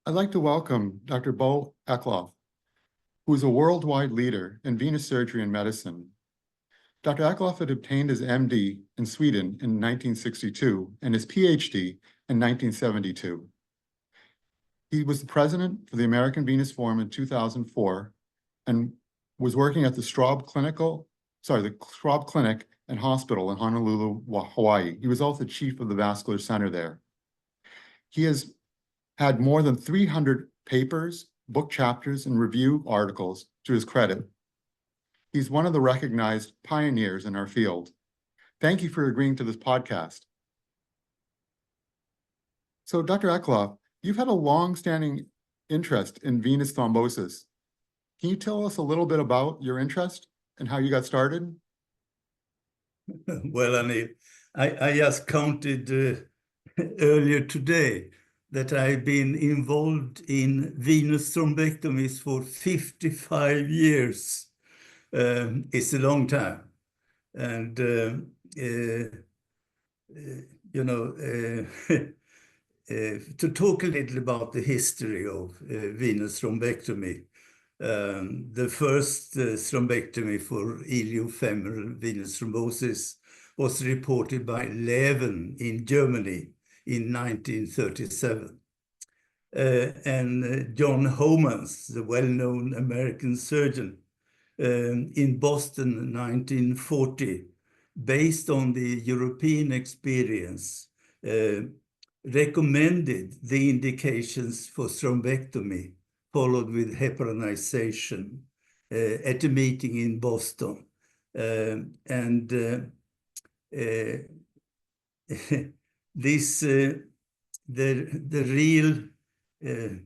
I'd like to welcome Dr. Bo Eklof, who is a worldwide leader in venous surgery and medicine. Dr. Eklof had obtained his MD in Sweden in 1962 and his PhD in 1972. He was the president for the American Venous Forum in 2004 and was working at the Straub Clinic and Hospital in Honolulu, Hawaii. He was also chief of the vascular center there. He has had more than 300 papers, book chapters, and review articles to his credit. He's one of the recognized pioneers in our field. Thank you for agreeing to this podcast. So, Dr. Eklof, you've had a long-standing interest in venous thrombosis. Can you tell us a little bit about your interest and how you got started? Well, Anil, I just counted earlier today that I've been involved in venous thrombectomies for 55 years. It's a long time. And, to talk a little about the history of venous thrombectomy, the first thrombectomy for iliofemoral venous thrombosis was reported by Leven in Germany in 1937. And John Homans, the well-known American surgeon, in Boston in 1940, based on the European experience, recommended the indications for thrombectomy, followed with heparinization at a meeting in Boston. The real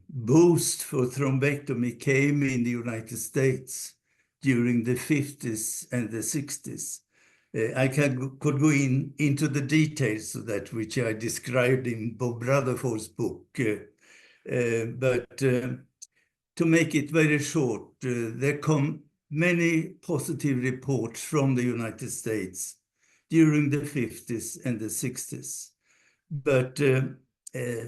boost for thrombectomy came in the United States during the 50s and the 60s. I could go into the details of that, which I described in Bob Rutherford's book. But to make it very short, there come many positive reports from the United States during the 50s and the 60s. But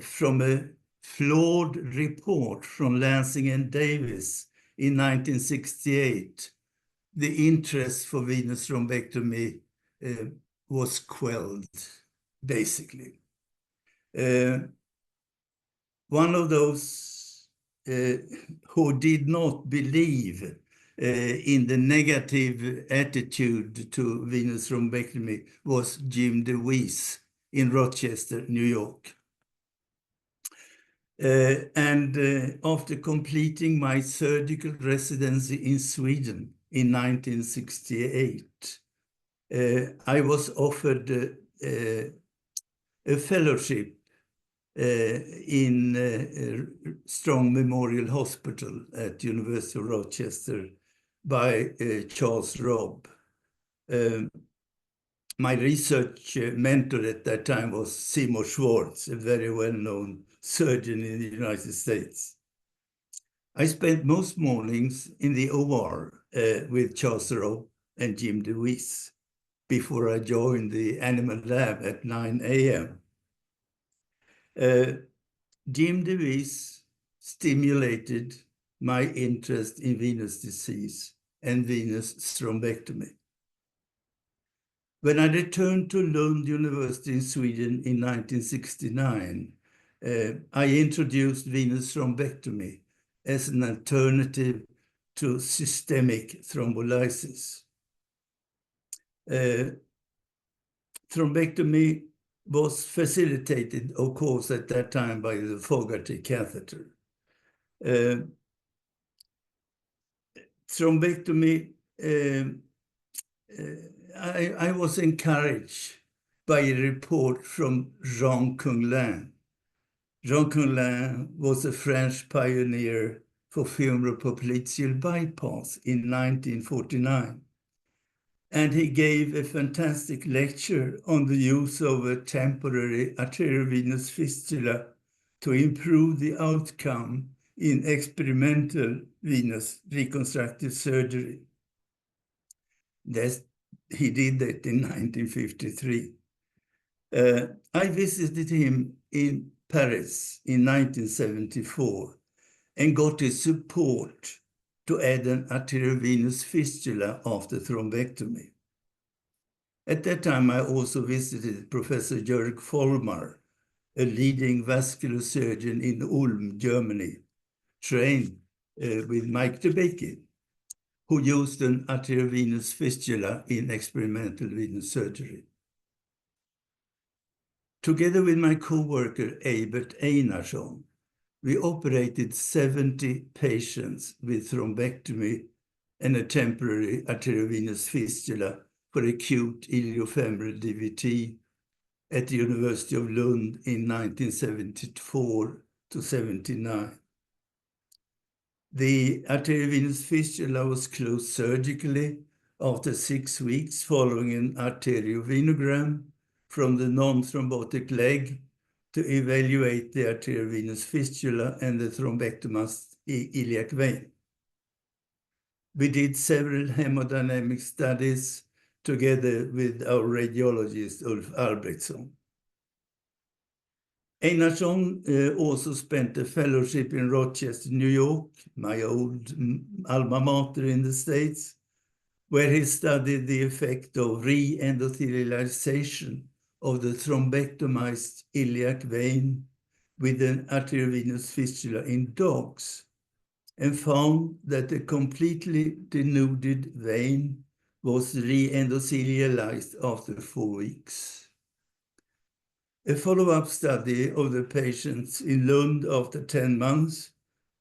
from a flawed report from Lansing and Davis in 1968, the interest for venous thrombectomy was quelled, basically. One of those who did not believe in the negative attitude to venous thrombectomy was Jim DeWeese in Rochester, New York. After completing my surgical residency in Sweden in 1968, I was offered a fellowship in Strong Memorial Hospital at University of Rochester by Charles Robb. My research mentor at that time was Seymour Schwartz, a very well-known surgeon in the United States. I spent most mornings in the OR with Charles Robb and Jim DeWeese before I joined the animal lab at 9 a.m. Jim DeWeese stimulated my interest in venous disease and venous thrombectomy. When I returned to Lund University in Sweden in 1969, I introduced venous thrombectomy as an alternative to systemic thrombolysis. Thrombectomy was facilitated, of course, at that time by the Fogarty catheter. Thrombectomy, I was encouraged by a report from Jean Kunlin. Jean Kunlin was a French pioneer for femoral-popliteal bypass in 1949. And he gave a fantastic lecture on the use of a temporary arteriovenous fistula to improve the outcome in experimental venous reconstructive surgery. He did that in 1953. I visited him in Paris in 1974 and got his support to add an arteriovenous fistula after thrombectomy. At that time, I also visited Professor Jörg Vollmar, a leading vascular surgeon in Ulm, Germany, trained with Mike DeBakey, who used an arteriovenous fistula in experimental venous surgery. Together with my co-worker Eibert Einarsson, we operated 70 patients with thrombectomy and a temporary arteriovenous fistula for acute iliofemoral DVT at the University of Lund in 1974 to 79. The arteriovenous fistula was closed surgically after 6 weeks following an arteriovenogram from the non-thrombotic leg to evaluate the arteriovenous fistula and the thrombectomized iliac vein. We did several hemodynamic studies together with our radiologist Ulf Albrektsson. Einarsson also spent a fellowship in Rochester, New York, my old alma mater in the States, where he studied the effect of re-endothelialization of the thrombectomized iliac vein with an arteriovenous fistula in dogs, and found that the completely denuded vein was re-endothelialized after 4 weeks. A follow-up study of the patients in Lund after 10 months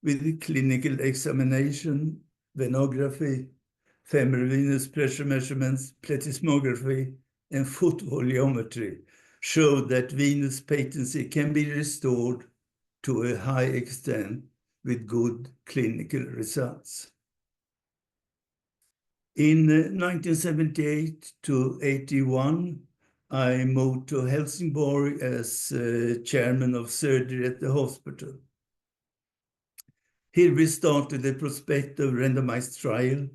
with clinical examination, venography, femoral venous pressure measurements, plethysmography, and foot volumetry showed that venous patency can be restored to a high extent with good clinical results. In 1978 to 81, I moved to Helsingborg as chairman of surgery at the hospital. Here we started a prospective randomized trial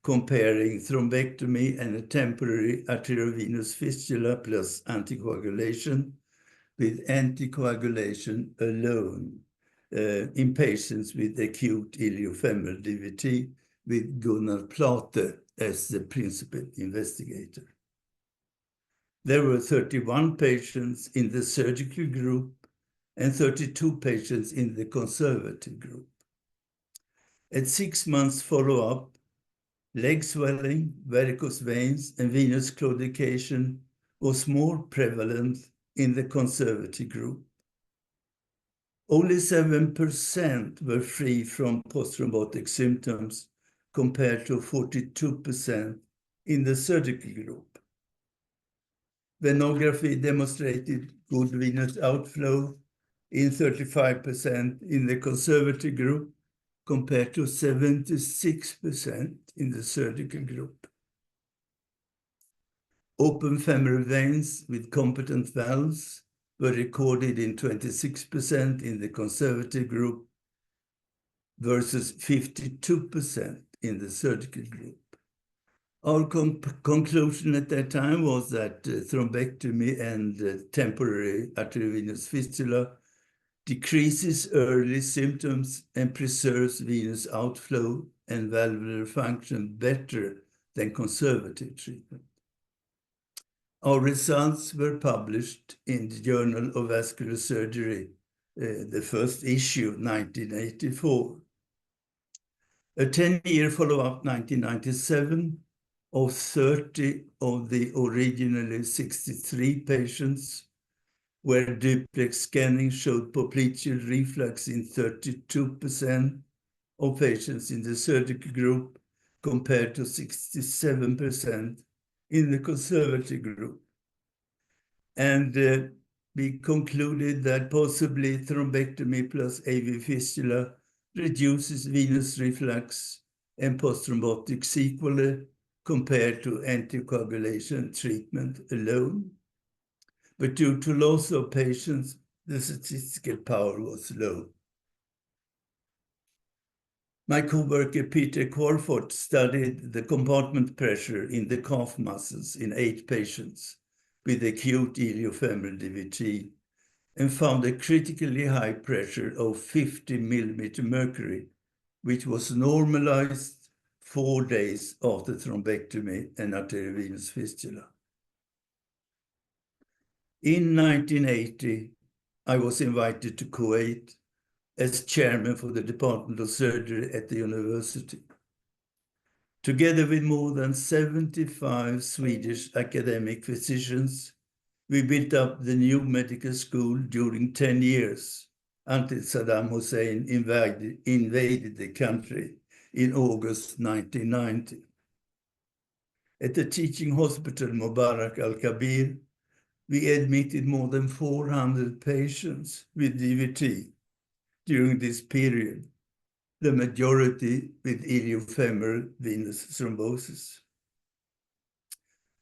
comparing thrombectomy and a temporary arteriovenous fistula plus anticoagulation with anticoagulation alone in patients with acute iliofemoral DVT with Gunnar Plate as the principal investigator. There were 31 patients in the surgical group and 32 patients in the conservative group. At 6 months follow-up, leg swelling, varicose veins, and venous claudication was more prevalent in the conservative group. Only 7% were free from post-thrombotic symptoms compared to 42% in the surgical group. Venography demonstrated good venous outflow in 35% in the conservative group compared to 76% in the surgical group. Open femoral veins with competent valves were recorded in 26% in the conservative group versus 52% in the surgical group. Our conclusion at that time was that thrombectomy and temporary arteriovenous fistula decreases early symptoms and preserves venous outflow and valvular function better than conservative treatment. Our results were published in the Journal of Vascular Surgery, the first issue, 1984. A 10-year follow-up, 1997, of 30 of the originally 63 patients where duplex scanning showed popliteal reflux in 32% of patients in the surgical group compared to 67% in the conservative group. And we concluded that possibly thrombectomy plus AV fistula reduces venous reflux and post-thrombotic sequelae compared to anticoagulation treatment alone. But due to loss of patients, the statistical power was low. My co-worker Peter Corfort studied the compartment pressure in the calf muscles in 8 patients with acute iliofemoral DVT and found a critically high pressure of 50 millimeter mercury, which was normalized 4 days after thrombectomy and arteriovenous fistula. In 1980, I was invited to Kuwait as chairman for the Department of Surgery at the university. Together with more than 75 Swedish academic physicians, we built up the new medical school during 10 years until Saddam Hussein invaded the country in August 1990. At the teaching hospital Mubarak al-Kabir, we admitted more than 400 patients with DVT during this period, the majority with iliofemoral venous thrombosis.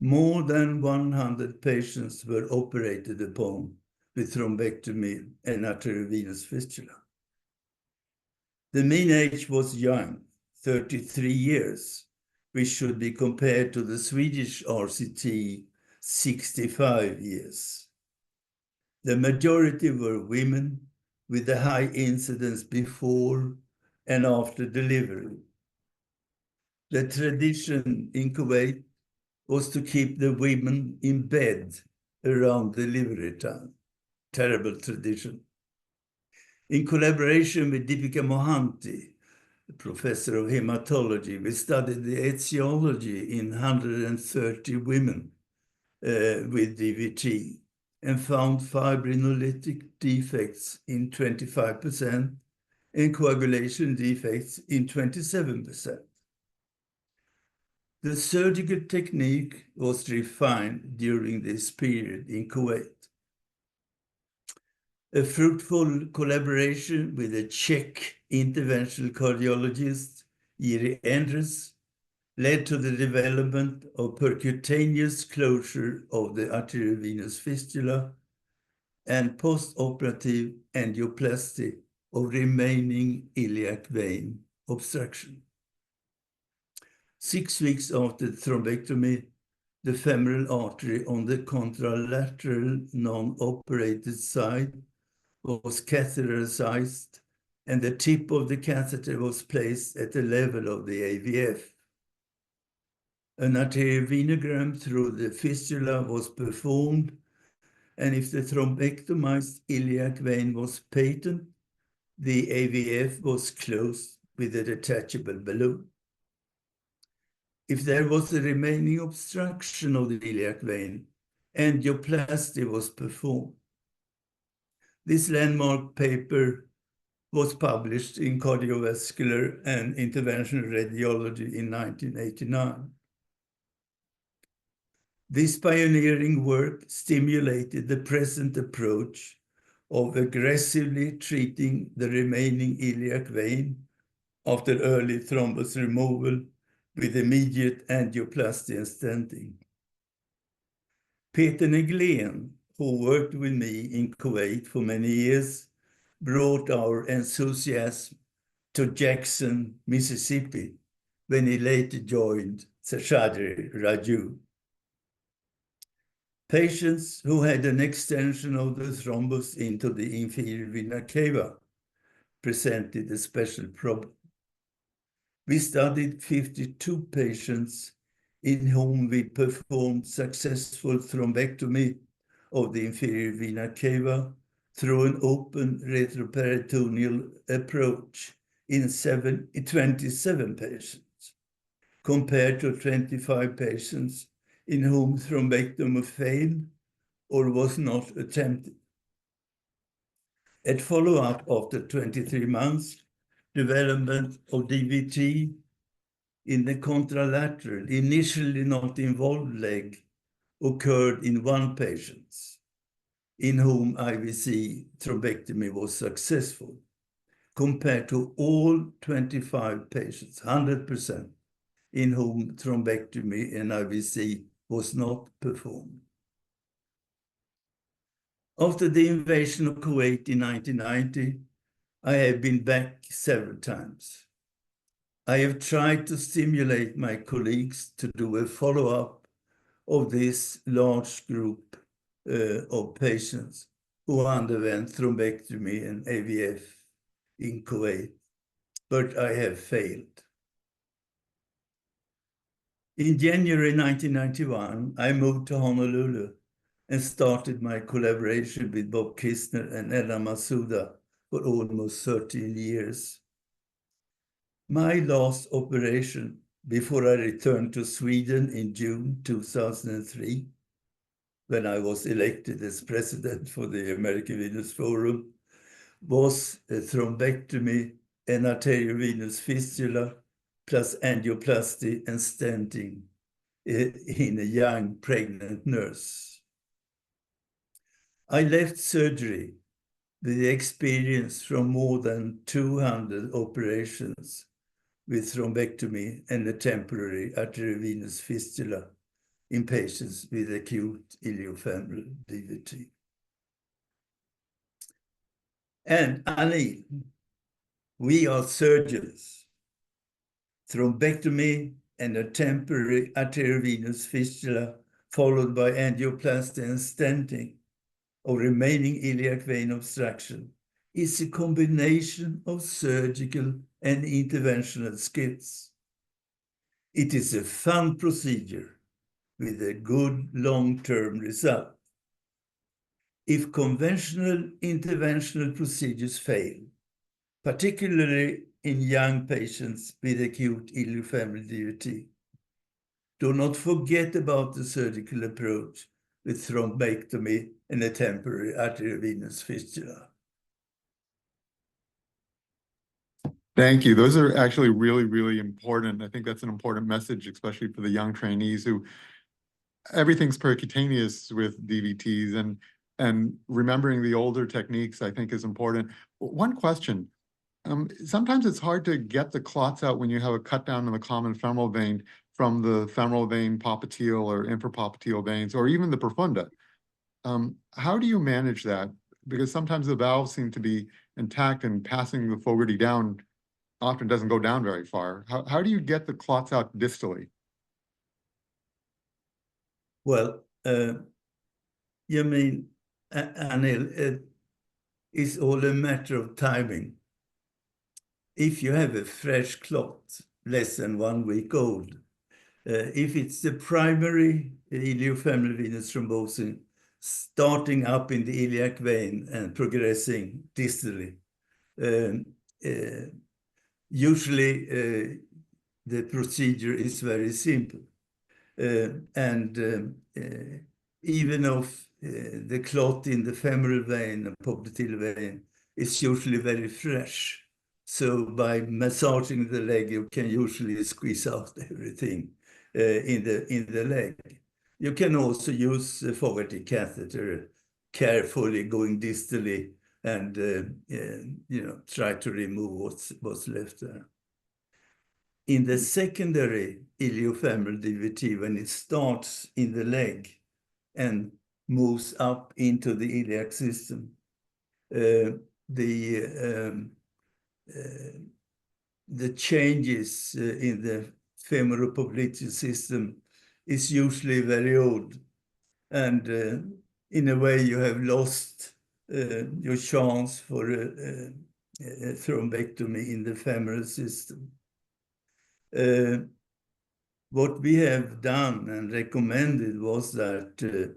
More than 100 patients were operated upon with thrombectomy and arteriovenous fistula. The mean age was young, 33 years, which should be compared to the Swedish RCT, 65 years. The majority were women with a high incidence before and after delivery. The tradition in Kuwait was to keep the women in bed around delivery time. Terrible tradition. In collaboration with Deepika Mohanty, professor of hematology, we studied the etiology in 130 women with DVT and found fibrinolytic defects in 25% and coagulation defects in 27%. The surgical technique was refined during this period in Kuwait. A fruitful collaboration with a Czech interventional cardiologist, Jiří Endres, led to the development of percutaneous closure of the arteriovenous fistula and post-operative angioplasty of remaining iliac vein obstruction. 6 weeks after thrombectomy, the femoral artery on the contralateral non-operated side was catheterized, and the tip of the catheter was placed at the level of the AVF. An arteriovenogram through the fistula was performed, and if the thrombectomized iliac vein was patent, the AVF was closed with a detachable balloon. If there was a remaining obstruction of the iliac vein, angioplasty was performed. This landmark paper was published in Cardiovascular and Interventional Radiology in 1989. This pioneering work stimulated the present approach of aggressively treating the remaining iliac vein after early thrombus removal with immediate angioplasty and stenting. Peter Neglén, who worked with me in Kuwait for many years, brought our enthusiasm to Jackson, Mississippi, when he later joined Seshadri Raju. Patients who had an extension of the thrombus into the inferior vena cava presented a special problem. We studied 52 patients in whom we performed successful thrombectomy of the inferior vena cava through an open retroperitoneal approach in 27 patients, compared to 25 patients in whom thrombectomy failed or was not attempted. At follow-up after 23 months, development of DVT in the contralateral, initially not involved leg, occurred in 1 patient, in whom IVC thrombectomy was successful, compared to all 25 patients, 100%, in whom thrombectomy and IVC was not performed. After the invasion of Kuwait in 1990, I have been back several times. I have tried to stimulate my colleagues to do a follow-up of this large group of patients who underwent thrombectomy and AVF in Kuwait, but I have failed. In January 1991, I moved to Honolulu and started my collaboration with Bob Kistner and Ella Masuda for almost 13 years. My last operation before I returned to Sweden in June 2003, when I was elected as president for the American Venous Forum, was a thrombectomy and arteriovenous fistula plus angioplasty and stenting in a young pregnant nurse. I left surgery with the experience from more than 200 operations with thrombectomy and a temporary arteriovenous fistula in patients with acute iliofemoral DVT. And Anil, we are surgeons. Thrombectomy and a temporary arteriovenous fistula followed by angioplasty and stenting of remaining iliac vein obstruction is a combination of surgical and interventional skills. It is a fun procedure with a good long-term result. If conventional interventional procedures fail, particularly in young patients with acute iliofemoral DVT, do not forget about the surgical approach with thrombectomy and a temporary arteriovenous fistula. Thank you. Those are actually really, really important. I think that's an important message, especially for the young trainees who everything's percutaneous with DVTs, and remembering the older techniques, I think, is important. One question. Sometimes it's hard to get the clots out when you have a cut down in the common femoral vein from the femoral vein popliteal or infrapopliteal veins, or even the profunda. How do you manage that? Because sometimes the valves seem to be intact and passing the Fogarty down often doesn't go down very far. How do you get the clots out distally? Well, you mean, Anil, it's all a matter of timing. If you have a fresh clot, less than 1 week old, if it's the primary iliofemoral venous thrombosis starting up in the iliac vein and progressing distally, usually the procedure is very simple. Even if the clot in the femoral vein and popliteal vein is usually very fresh, so by massaging the leg, you can usually squeeze out everything in the leg. You can also use a Fogarty catheter carefully going distally and try to remove what's left there. In the secondary iliofemoral DVT, when it starts in the leg and moves up into the iliac system, the changes in the femoral-popliteal system is usually very old. And in a way, you have lost your chance for a thrombectomy in the femoral system. What we have done and recommended was that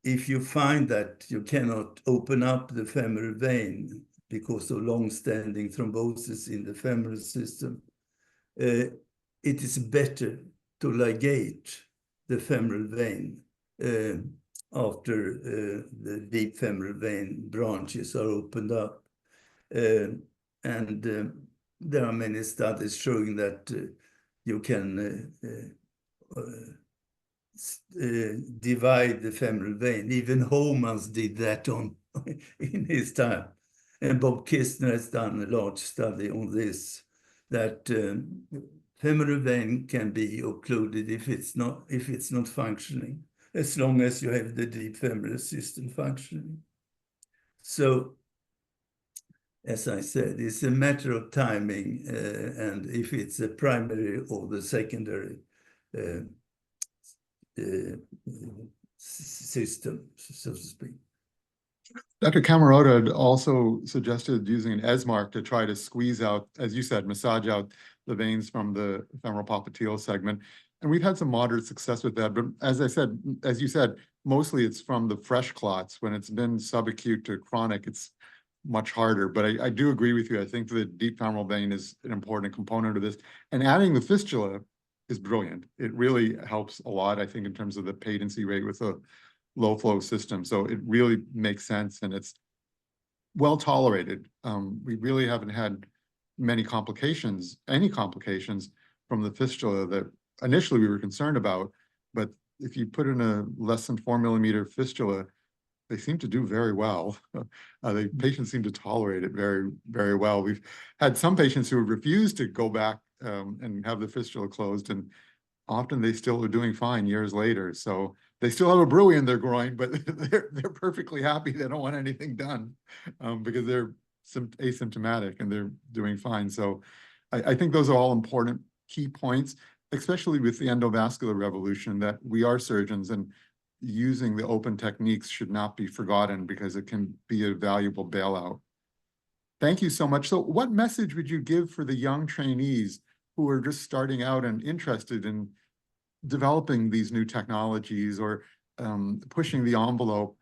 if you find that you cannot open up the femoral vein because of long-standing thrombosis in the femoral system, it is better to ligate the femoral vein after the deep femoral vein branches are opened up. There are many studies showing that you can divide the femoral vein. Even Homans did that in his time. And Bob Kistner has done a large study on this, that femoral vein can be occluded if it's not functioning, as long as you have the deep femoral system functioning. So, as I said, it's a matter of timing, and if it's a primary or the secondary system, so to speak. Dr. Camarota had also suggested using an Esmark to try to squeeze out, as you said, massage out the veins from the femoral popliteal segment. And we've had some moderate success with that. But as you said, mostly it's from the fresh clots. When it's been subacute to chronic, it's much harder. But I do agree with you. I think the deep femoral vein is an important component of this. And adding the fistula is brilliant. It really helps a lot, I think, in terms of the patency rate with a low flow system. So it really makes sense, and it's well tolerated. We really haven't had any complications from the fistula that initially we were concerned about. But if you put in a less than 4 millimeter fistula, they seem to do very well. The patients seem to tolerate it very, very well. We've had some patients who have refused to go back and have the fistula closed, and often they still are doing fine years later. So they still have a bruit in their groin, but they're perfectly happy. They don't want anything done because they're asymptomatic and they're doing fine. So I think those are all important key points, especially with the endovascular revolution, that we are surgeons, and using the open techniques should not be forgotten because it can be a valuable bailout. Thank you so much. So what message would you give for the young trainees who are just starting out and interested in developing these new technologies or pushing the envelope?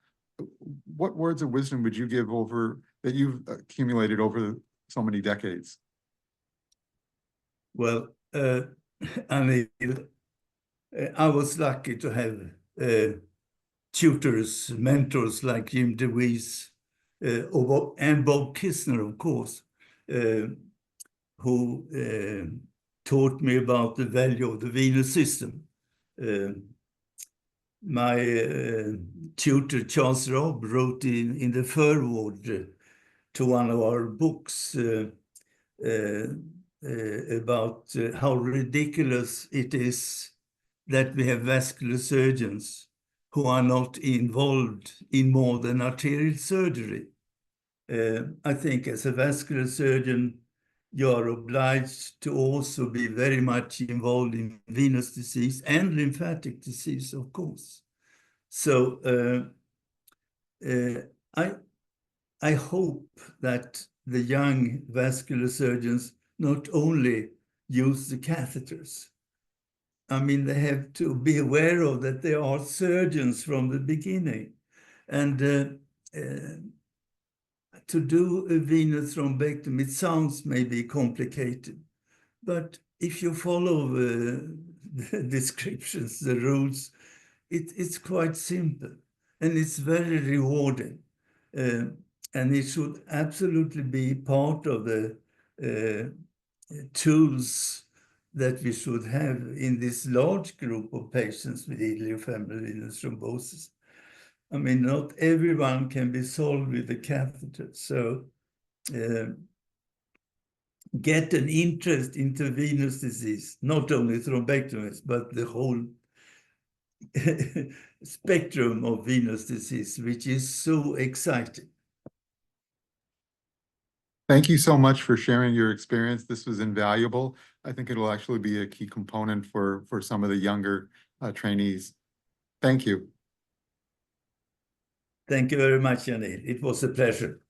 What words of wisdom would you give that you've accumulated over so many decades? Well, Anil, I was lucky to have tutors, mentors like Jim DeWeese and Bob Kistner, of course, who taught me about the value of the venous system. My tutor, Charles Robb, wrote in the foreword to one of our books about how ridiculous it is that we have vascular surgeons who are not involved in more than arterial surgery. I think as a vascular surgeon, you are obliged to also be very much involved in venous disease and lymphatic disease, of course. So I hope that the young vascular surgeons not only use the catheters. I mean, they have to be aware of that they are surgeons from the beginning. And to do a venous thrombectomy, it sounds maybe complicated, but if you follow the descriptions, the rules, it's quite simple and it's very rewarding. And it should absolutely be part of the tools that we should have in this large group of patients with iliofemoral venous thrombosis. I mean, not everyone can be solved with the catheter. So get an interest into venous disease, not only thrombectomies, but the whole spectrum of venous disease, which is so exciting. Thank you so much for sharing your experience. This was invaluable. I think it'll actually be a key component for some of the younger trainees. Thank you. Thank you very much, Janine. It was a pleasure.